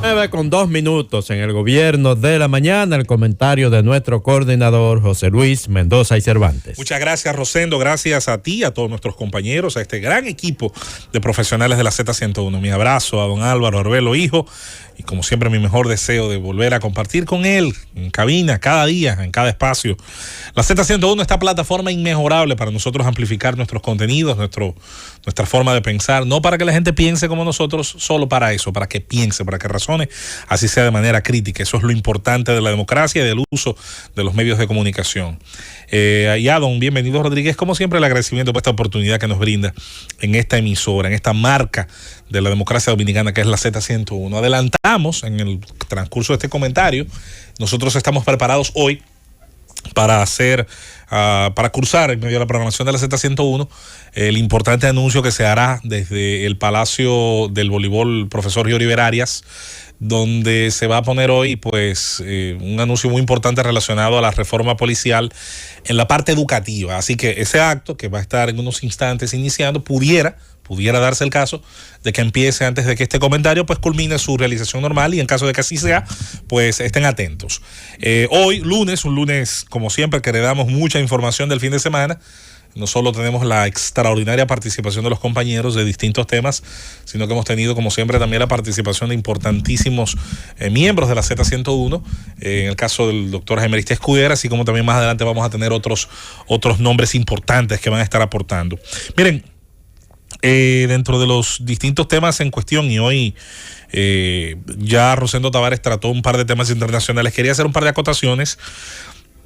9:02 en el gobierno de la mañana. El comentario de nuestro coordinador José Luis Mendoza y Cervantes. Muchas gracias, Rosendo. Gracias a ti, a todos nuestros compañeros, a este gran equipo de profesionales de la Z101. Mi abrazo a don Álvaro Arbelo, hijo, y como siempre mi mejor deseo de volver a compartir con él en cabina, cada día, en cada espacio. La Z101, esta plataforma inmejorable para nosotros amplificar nuestros contenidos, nuestra forma de pensar, no para que la gente piense como nosotros, solo para eso, para que piense, para que razone, así sea de manera crítica. Eso es lo importante de la democracia y del uso de los medios de comunicación. Y a don Bienvenido Rodríguez, como siempre, el agradecimiento por esta oportunidad que nos brinda en esta emisora, en esta marca de la democracia dominicana que es la Z101. Adelantamos en el transcurso de este comentario, nosotros estamos preparados hoy para cursar en medio de la programación de la Z101 el importante anuncio que se hará desde el Palacio del Voleibol Profesor Yoribel Arias, donde se va a poner hoy pues un anuncio muy importante relacionado a la reforma policial en la parte educativa. Así que ese acto, que va a estar en unos instantes iniciando, pudiera darse el caso de que empiece antes de que este comentario pues culmine su realización normal, y en caso de que así sea, pues estén atentos. Hoy, lunes, un lunes como siempre que le damos mucha información del fin de semana. No solo tenemos la extraordinaria participación de los compañeros de distintos temas, sino que hemos tenido, como siempre, también la participación de importantísimos miembros de la Z101, en el caso del doctor Gemerista Escudera, así como también más adelante vamos a tener otros nombres importantes que van a estar aportando. Miren, dentro de los distintos temas en cuestión, y hoy ya Rosendo Tavares trató un par de temas internacionales, quería hacer un par de acotaciones.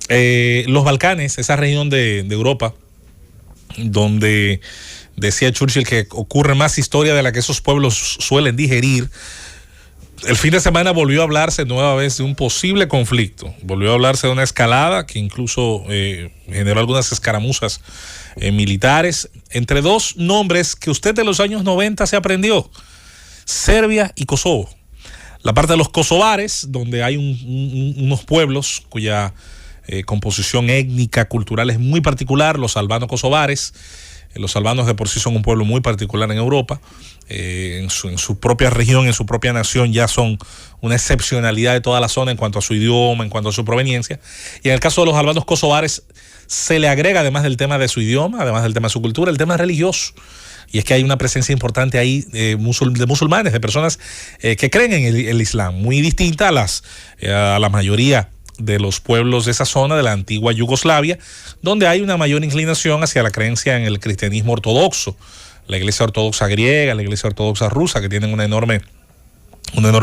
Los Balcanes, esa región de Europa, donde decía Churchill que ocurre más historia de la que esos pueblos suelen digerir. El fin de semana volvió a hablarse nueva vez de un posible conflicto, volvió a hablarse de una escalada que incluso generó algunas escaramuzas militares entre dos nombres que usted de los años 90 se aprendió: Serbia y Kosovo. La parte de los kosovares, donde hay unos pueblos cuya composición étnica, cultural es muy particular, los albanos kosovares. Los albanos de por sí son un pueblo muy particular en Europa, en su propia región, en su propia nación, ya son una excepcionalidad de toda la zona en cuanto a su idioma, en cuanto a su proveniencia. Y en el caso de los albanos kosovares se le agrega, además del tema de su idioma, además del tema de su cultura, el tema religioso. Y es que hay una presencia importante ahí de musulmanes, de personas que creen en el Islam, muy distinta a la mayoría de los pueblos de esa zona de la antigua Yugoslavia, donde hay una mayor inclinación hacia la creencia en el cristianismo ortodoxo, la iglesia ortodoxa griega, la iglesia ortodoxa rusa, que tienen una enorme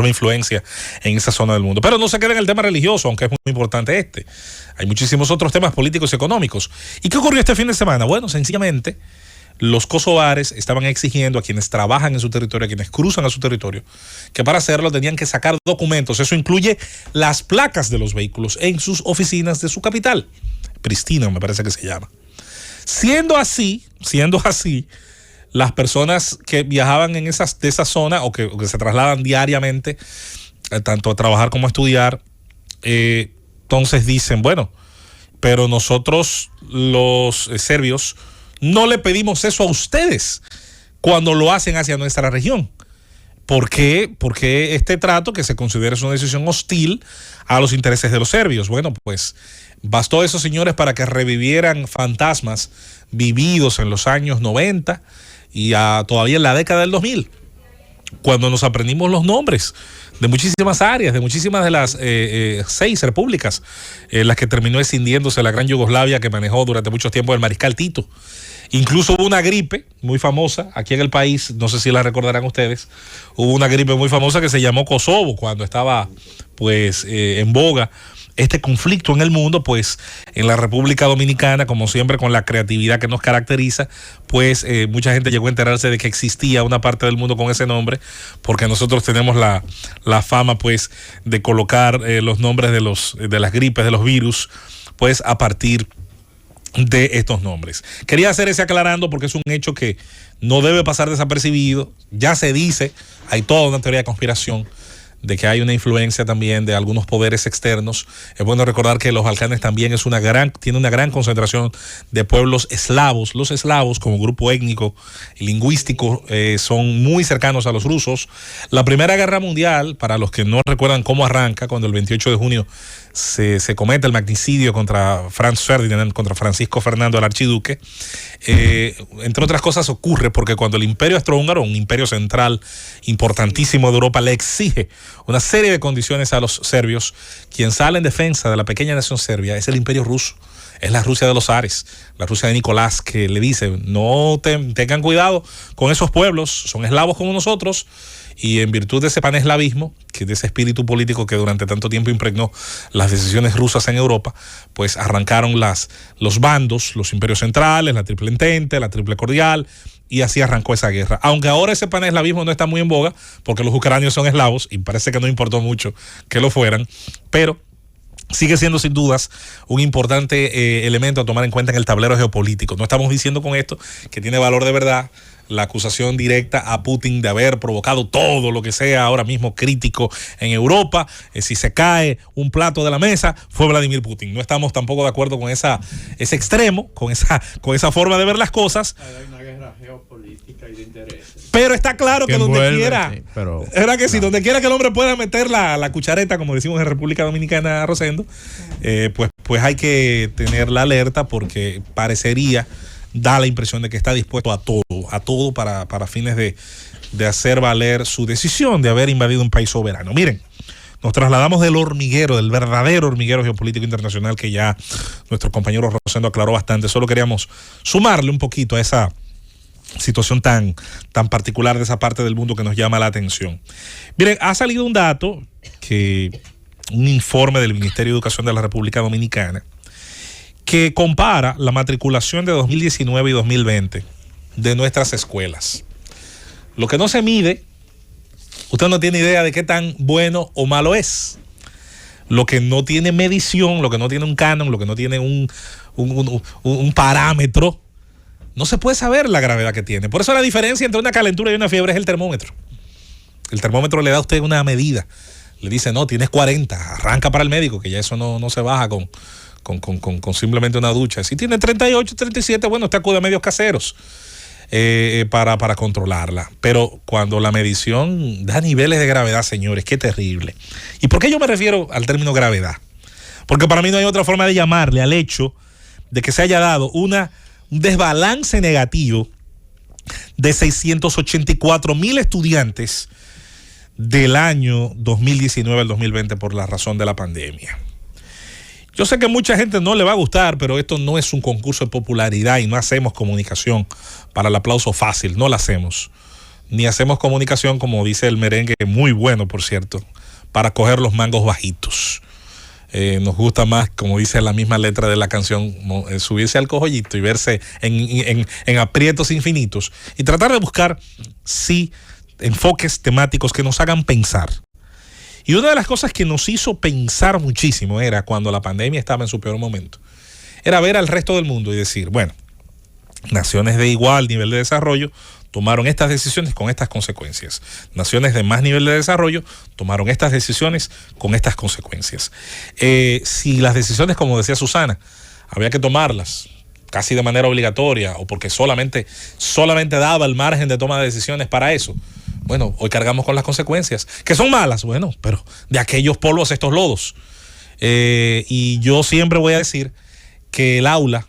influencia en esa zona del mundo. Pero no se queda en el tema religioso, aunque es muy importante este. Hay muchísimos otros temas políticos y económicos. ¿Y qué ocurrió este fin de semana? Bueno, sencillamente los kosovares estaban exigiendo a quienes trabajan en su territorio, a quienes cruzan a su territorio, que para hacerlo tenían que sacar documentos. Eso incluye las placas de los vehículos en sus oficinas de su capital, Pristina me parece que se llama. Siendo así, las personas que viajaban de esa zona o que se trasladan diariamente, tanto a trabajar como a estudiar, entonces dicen, bueno, pero nosotros los serbios no le pedimos eso a ustedes cuando lo hacen hacia nuestra región. ¿Por qué? Porque este trato, que se considera es una decisión hostil a los intereses de los serbios. Bueno, pues bastó eso, señores, para que revivieran fantasmas vividos en los años 90 y todavía en la década del 2000, cuando nos aprendimos los nombres de muchísimas áreas, de muchísimas de las 6 repúblicas, las que terminó escindiéndose la gran Yugoslavia que manejó durante mucho tiempo el mariscal Tito. Incluso hubo una gripe muy famosa aquí en el país, no sé si la recordarán ustedes, hubo una gripe muy famosa que se llamó Kosovo cuando estaba pues en boga este conflicto en el mundo. Pues en la República Dominicana, como siempre con la creatividad que nos caracteriza, pues mucha gente llegó a enterarse de que existía una parte del mundo con ese nombre, porque nosotros tenemos la fama pues de colocar los nombres de las gripes, de los virus, pues a partir de estos nombres. Quería hacer ese aclarando porque es un hecho que no debe pasar desapercibido. Ya se dice, hay toda una teoría de conspiración de que hay una influencia también de algunos poderes externos. Es bueno recordar que los Balcanes también tiene una gran concentración de pueblos eslavos. Los eslavos, como grupo étnico y lingüístico, son muy cercanos a los rusos. La Primera Guerra Mundial, para los que no recuerdan cómo arranca, cuando el 28 de junio se comete el magnicidio contra Franz Ferdinand, contra Francisco Fernando el Archiduque, entre otras cosas ocurre porque cuando el Imperio Austrohúngaro, un imperio central importantísimo de Europa, le exige una serie de condiciones a los serbios, quien sale en defensa de la pequeña nación serbia es el Imperio Ruso. Es la Rusia de los zares, la Rusia de Nicolás, que le dice, tengan cuidado con esos pueblos, son eslavos como nosotros, y en virtud de ese paneslavismo, que de ese espíritu político que durante tanto tiempo impregnó las decisiones rusas en Europa, pues arrancaron los bandos, los imperios centrales, la Triple Entente, la Triple Cordial, y así arrancó esa guerra. Aunque ahora ese paneslavismo no está muy en boga, porque los ucranios son eslavos, y parece que no importó mucho que lo fueran, pero sigue siendo sin dudas un importante elemento a tomar en cuenta en el tablero geopolítico. No estamos diciendo con esto que tiene valor de verdad la acusación directa a Putin de haber provocado todo lo que sea ahora mismo crítico en Europa. Si se cae un plato de la mesa, fue Vladimir Putin. No estamos tampoco de acuerdo con ese extremo, con esa forma de ver las cosas. Hay una guerra geopolítica y de intereses. Pero está claro que donde quiera, sí, pero, era que sí, donde quiera que el hombre pueda meter la cuchareta, como decimos en República Dominicana, Rosendo, pues hay que tener la alerta porque parecería, da la impresión de que está dispuesto a todo para fines de hacer valer su decisión de haber invadido un país soberano. Miren, nos trasladamos del hormiguero, del verdadero hormiguero geopolítico internacional que ya nuestro compañero Rosendo aclaró bastante. Solo queríamos sumarle un poquito a esa situación tan particular de esa parte del mundo que nos llama la atención. Miren, ha salido un dato, un informe del Ministerio de Educación de la República Dominicana, que compara la matriculación de 2019 y 2020 de nuestras escuelas. Lo que no se mide, usted no tiene idea de qué tan bueno o malo es. Lo que no tiene medición, lo que no tiene un canon, lo que no tiene un parámetro, no se puede saber la gravedad que tiene. Por eso la diferencia entre una calentura y una fiebre es el termómetro. El termómetro le da a usted una medida. Le dice, no, tienes 40, arranca para el médico, que ya eso no se baja con simplemente una ducha. Si tiene 38, 37, bueno, usted acude a medios caseros para controlarla. Pero cuando la medición da niveles de gravedad, señores, qué terrible. ¿Y por qué yo me refiero al término gravedad? Porque para mí no hay otra forma de llamarle al hecho de que se haya dado un desbalance negativo de 684,000 estudiantes del año 2019 al 2020 por la razón de la pandemia. Yo sé que mucha gente no le va a gustar, pero esto no es un concurso de popularidad y no hacemos comunicación para el aplauso fácil, no la hacemos. Ni hacemos comunicación, como dice el merengue, muy bueno, por cierto, para coger los mangos bajitos. Nos gusta más, como dice la misma letra de la canción, subirse al cojollito y verse en aprietos infinitos y tratar de buscar, sí, enfoques temáticos que nos hagan pensar. Y una de las cosas que nos hizo pensar muchísimo era cuando la pandemia estaba en su peor momento, era ver al resto del mundo y decir, bueno, naciones de igual nivel de desarrollo tomaron estas decisiones con estas consecuencias. Naciones de más nivel de desarrollo tomaron estas decisiones con estas consecuencias. Si las decisiones, como decía Susana, había que tomarlas casi de manera obligatoria o porque solamente daba el margen de toma de decisiones para eso, bueno, hoy cargamos con las consecuencias, que son malas, bueno, pero de aquellos polvos a estos lodos. Y yo siempre voy a decir que el aula,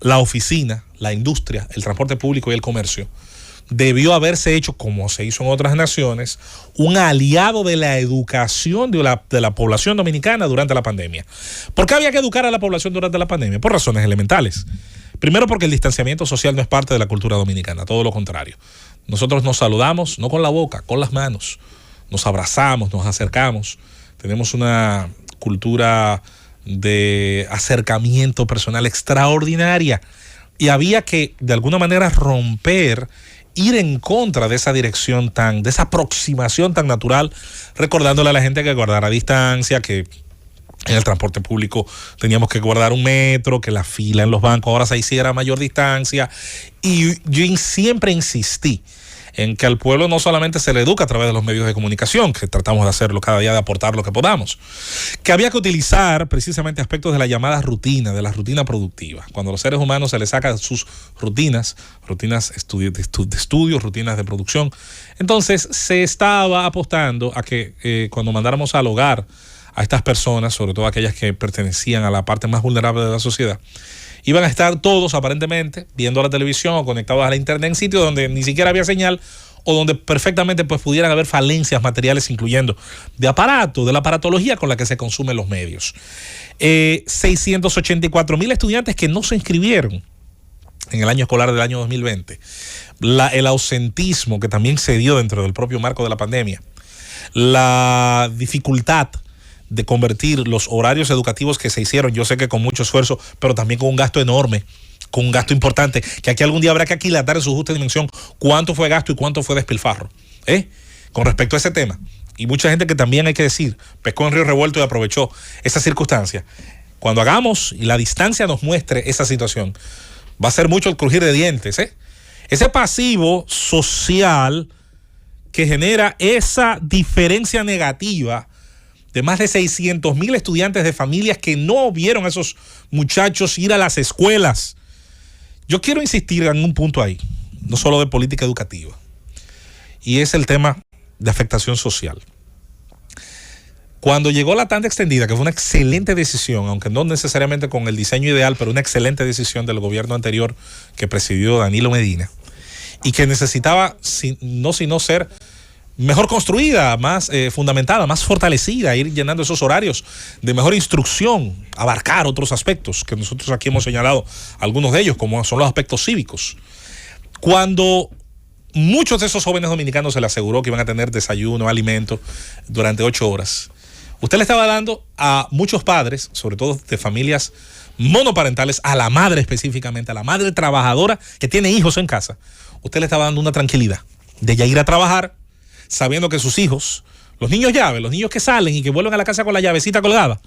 la oficina, la industria, el transporte público y el comercio debió haberse hecho, como se hizo en otras naciones, un aliado de la educación de la población dominicana durante la pandemia. ¿Por qué había que educar a la población durante la pandemia? Por razones elementales. Primero, porque el distanciamiento social no es parte de la cultura dominicana, todo lo contrario. Nosotros nos saludamos, no con la boca, con las manos. Nos abrazamos, nos acercamos. Tenemos una cultura de acercamiento personal extraordinaria. Y había que, de alguna manera, ir en contra de esa dirección de esa aproximación tan natural, recordándole a la gente que guardara distancia, que en el transporte público teníamos que guardar 1 metro, que la fila en los bancos ahora se hiciera a mayor distancia. Y yo siempre insistí en que al pueblo no solamente se le educa a través de los medios de comunicación, que tratamos de hacerlo cada día, de aportar lo que podamos, que había que utilizar precisamente aspectos de la llamada rutina, de la rutina productiva. Cuando a los seres humanos se les saca sus rutinas de estudio, rutinas de producción, entonces se estaba apostando a que cuando mandáramos al hogar a estas personas, sobre todo aquellas que pertenecían a la parte más vulnerable de la sociedad, iban a estar todos aparentemente viendo la televisión o conectados a la internet en sitios donde ni siquiera había señal o donde perfectamente pues pudieran haber falencias materiales, incluyendo de aparato, de la aparatología con la que se consumen los medios. 684,000 estudiantes que no se inscribieron en el año escolar del año 2020. El ausentismo que también se dio dentro del propio marco de la pandemia. La dificultad de convertir los horarios educativos que se hicieron, yo sé que con mucho esfuerzo, pero también con un gasto enorme, con un gasto importante, que aquí algún día habrá que aquilatar en su justa dimensión cuánto fue gasto y cuánto fue despilfarro, con respecto a ese tema. Y mucha gente que también hay que decir, pescó en río revuelto y aprovechó esa circunstancia. Cuando hagamos y la distancia nos muestre esa situación, va a ser mucho el crujir de dientes, ese pasivo social que genera esa diferencia negativa de más de 600,000 estudiantes de familias que no vieron a esos muchachos ir a las escuelas. Yo quiero insistir en un punto ahí, no solo de política educativa, y es el tema de afectación social. Cuando llegó la tanda extendida, que fue una excelente decisión, aunque no necesariamente con el diseño ideal, pero una excelente decisión del gobierno anterior que presidió Danilo Medina, y que necesitaba sino ser mejor construida, más fundamentada, más fortalecida, ir llenando esos horarios de mejor instrucción, abarcar otros aspectos que nosotros aquí hemos señalado, algunos de ellos, como son los aspectos cívicos. Cuando muchos de esos jóvenes dominicanos se les aseguró que iban a tener desayuno, alimento durante 8 horas, usted le estaba dando a muchos padres, sobre todo de familias monoparentales, a la madre específicamente, a la madre trabajadora que tiene hijos en casa, usted le estaba dando una tranquilidad de ya ir a trabajar, sabiendo que sus hijos, los niños llave, los niños que salen y que vuelven a la casa con la llavecita colgada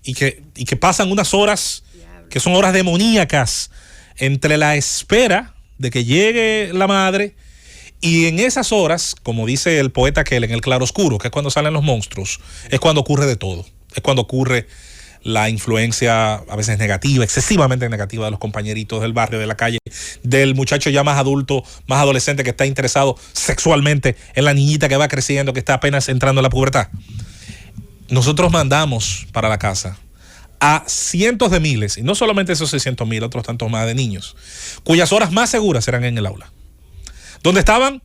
y que pasan unas horas que son horas demoníacas entre la espera de que llegue la madre y en esas horas, como dice el poeta Kell, en el claroscuro, que es cuando salen los monstruos, es cuando ocurre de todo, es cuando ocurre la influencia a veces negativa, excesivamente negativa de los compañeritos del barrio, de la calle, del muchacho ya más adulto, más adolescente que está interesado sexualmente en la niñita que va creciendo, que está apenas entrando en la pubertad. Nosotros mandamos para la casa a cientos de miles, y no solamente esos 600,000, otros tantos más de niños, cuyas horas más seguras eran en el aula, donde estaban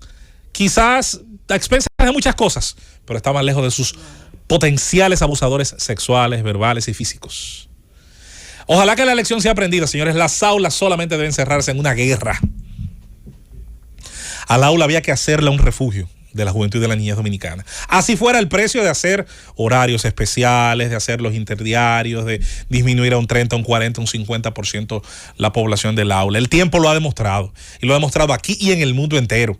quizás a expensas de muchas cosas, pero estaban lejos de sus potenciales abusadores sexuales, verbales y físicos. Ojalá que la lección sea aprendida, señores. Las aulas solamente deben cerrarse en una guerra. Al aula había que hacerle un refugio de la juventud y de la niñez dominicana. Así fuera el precio de hacer horarios especiales, de hacer los interdiarios, de disminuir a un 30, un 40, un 50% la población del aula. El tiempo lo ha demostrado, y lo ha demostrado aquí y en el mundo entero.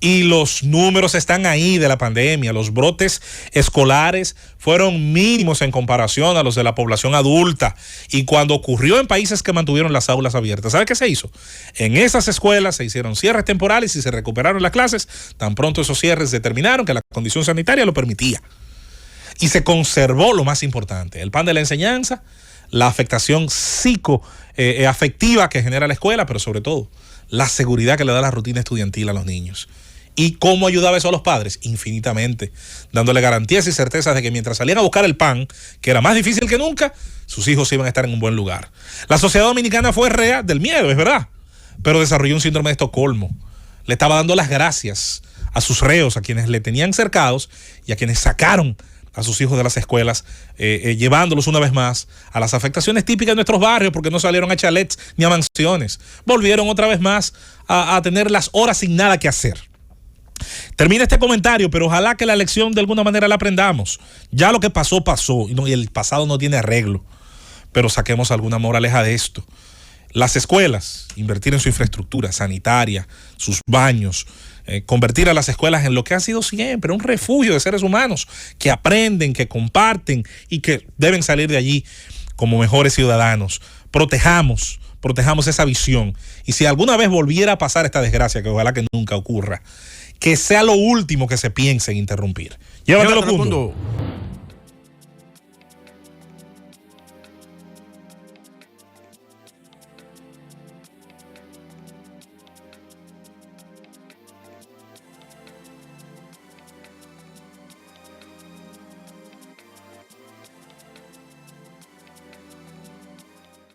Y los números están ahí de la pandemia. Los brotes escolares fueron mínimos en comparación a los de la población adulta. Y cuando ocurrió en países que mantuvieron las aulas abiertas, ¿sabe qué se hizo? En esas escuelas se hicieron cierres temporales y se recuperaron las clases. Tan pronto esos cierres determinaron que la condición sanitaria lo permitía. Y se conservó lo más importante, el pan de la enseñanza, la afectación afectiva que genera la escuela, pero sobre todo la seguridad que le da la rutina estudiantil a los niños. ¿Y cómo ayudaba eso a los padres? Infinitamente, dándole garantías y certezas de que mientras salían a buscar el pan, que era más difícil que nunca, sus hijos iban a estar en un buen lugar. La sociedad dominicana fue rea del miedo, es verdad, pero desarrolló un síndrome de Estocolmo. Le estaba dando las gracias a sus reos, a quienes le tenían cercados y a quienes sacaron a sus hijos de las escuelas, llevándolos una vez más a las afectaciones típicas de nuestros barrios, porque no salieron a chalets ni a mansiones. Volvieron otra vez más a tener las horas sin nada que hacer. Termina este comentario, pero ojalá que la lección de alguna manera la aprendamos. Ya lo que pasó, pasó, y el pasado no tiene arreglo, pero saquemos alguna moraleja de esto. Las escuelas, invertir en su infraestructura sanitaria, sus baños, convertir a las escuelas en lo que ha sido siempre, un refugio de seres humanos que aprenden, que comparten y que deben salir de allí como mejores ciudadanos. Protejamos protejamos esa visión. Y si alguna vez volviera a pasar esta desgracia, que ojalá que nunca ocurra, que sea lo último que se piense en interrumpir. Llévatelo, Cundo.